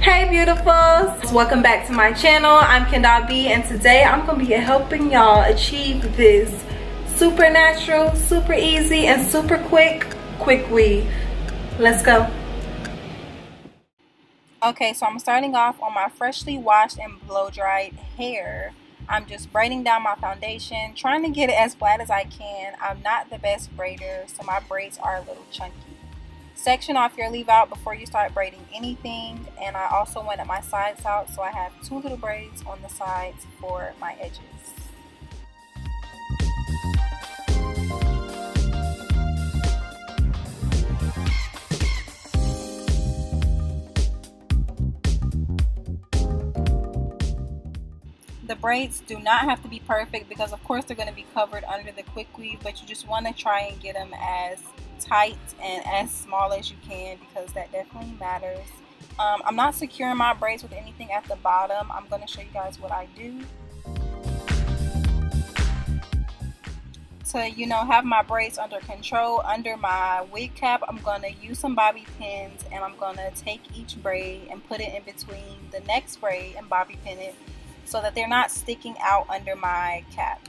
Hey beautifuls, welcome back to my channel. I'm Kendall B, and today I'm gonna be helping y'all achieve this super natural, super easy, and super quick weave. Let's go. Okay, so I'm starting off on my freshly washed and blow dried hair. I'm just braiding down my foundation, trying to get it as flat as I can. I'm not the best braider, so my braids are a little chunky. Section off your leave out before you start braiding anything, and I also wanted my sides out, so I have two little braids on the sides for my edges. The braids do not have to be perfect because of course they're going to be covered under the quick weave, but you just want to try and get them as tight and as small as you can because that definitely matters. I'm not securing my braids with anything at the bottom. I'm going to show you guys what I do to have my braids under control. Under my wig cap, I'm going to use some bobby pins, and I'm going to take each braid and put it in between the next braid and bobby pin it so that they're not sticking out under my cap.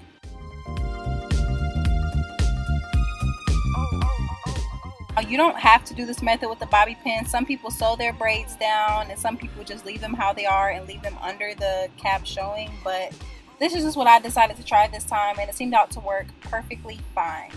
You don't have to do this method with the bobby pin. Some people sew their braids down, and some people just leave them how they are and leave them under the cap showing, but this is just what I decided to try this time, and it seemed out to work perfectly fine.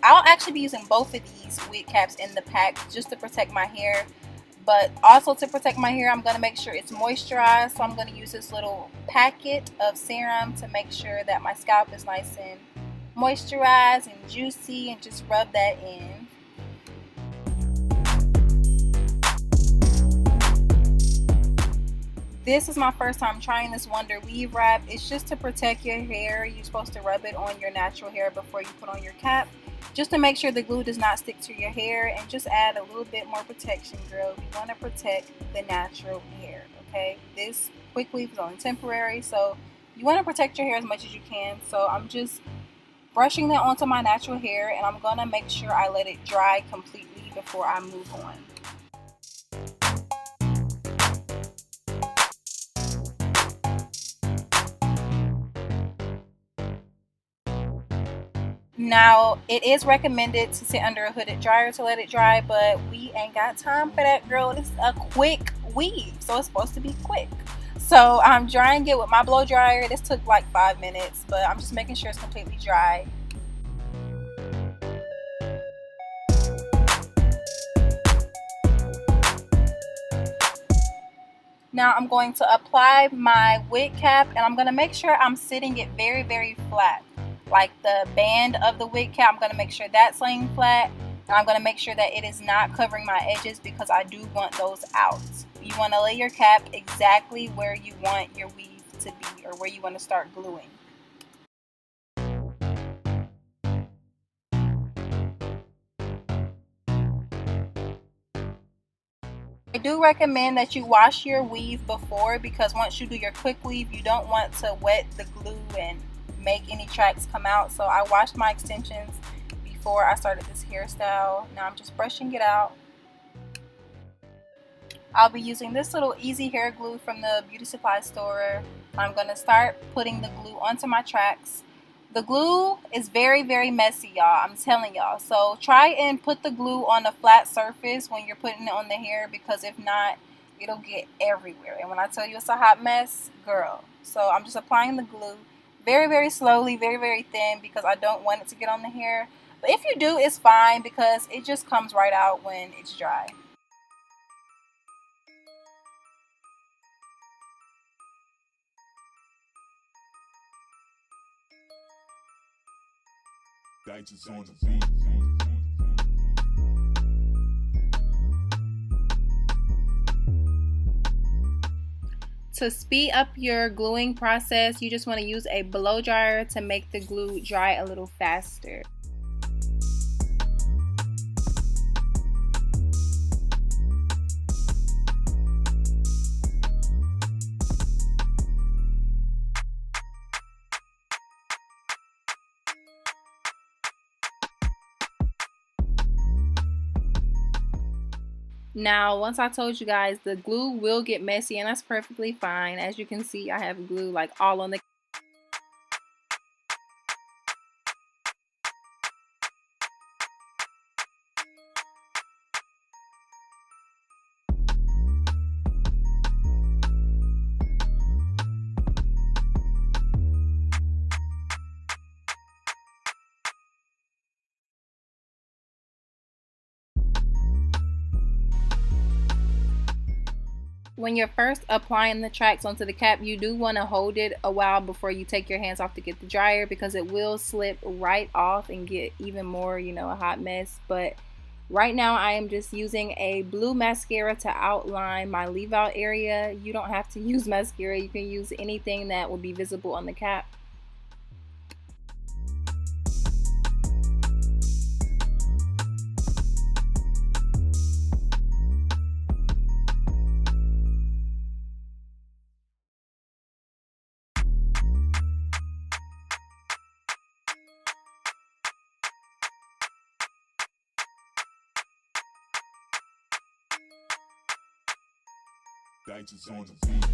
I'll actually be using both of these wig caps in the pack just to protect my hair, but also to protect my hair I'm going to make sure it's moisturized, so I'm going to use this little packet of serum to make sure that my scalp is nice and moisturized and juicy, and just rub that in. This is my first time trying this Wonder Weave Wrap. It's just to protect your hair. You're supposed to rub it on your natural hair before you put on your cap, just to make sure the glue does not stick to your hair, and just add a little bit more protection, girl. You want to protect the natural hair, okay? This quick weave is only temporary, so you want to protect your hair as much as you can. So I'm just brushing that onto my natural hair, and I'm going to make sure I let it dry completely before I move on. Now, it is recommended to sit under a hooded dryer to let it dry, but we ain't got time for that, girl. It's a quick weave, so it's supposed to be quick. So I'm drying it with my blow dryer. This took like 5 minutes, but I'm just making sure it's completely dry. Now I'm going to apply my wig cap, and I'm going to make sure I'm sitting it very, very flat. Like the band of the wig cap, I'm going to make sure that's laying flat, and I'm going to make sure that it is not covering my edges because I do want those out. You want to lay your cap exactly where you want your weave to be, or where you want to start gluing. I do recommend that you wash your weave before, because once you do your quick weave, you don't want to wet the glue and make any tracks come out. So I washed my extensions before I started this hairstyle. Now I'm just brushing it out. I'll be using this little easy hair glue from the beauty supply store. I'm going to start putting the glue onto my tracks. The glue is very, very messy, y'all. I'm telling y'all. So try and put the glue on a flat surface when you're putting it on the hair, because if not, it'll get everywhere. And when I tell you it's a hot mess, girl. So I'm just applying the glue very, very slowly, very, very thin, because I don't want it to get on the hair. But if you do, it's fine because it just comes right out when it's dry. On the beat. To speed up your gluing process, you just want to use a blow dryer to make the glue dry a little faster. Now, once I told you guys, the glue will get messy, and that's perfectly fine. As you can see, I have glue like all on the When you're first applying the tracks onto the cap, you do want to hold it a while before you take your hands off to get the dryer, because it will slip right off and get even more, a hot mess. But right now I am just using a blue mascara to outline my leave out area. You don't have to use mascara, you can use anything that will be visible on the cap. Digits on the beat.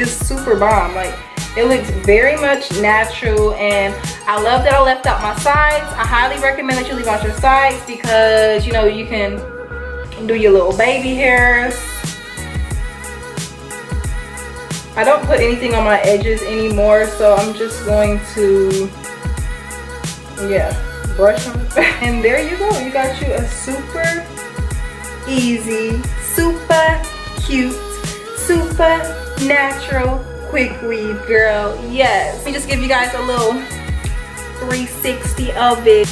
Super bomb. Like, it looks very much natural, and I love that I left out my sides. I highly recommend that you leave out your sides because you can do your little baby hairs. I don't put anything on my edges anymore, so I'm just going to brush them. And there you go. You got you a super easy, super cute, super natural quick weave, girl. Yes. Let me just give you guys a little 360 of it.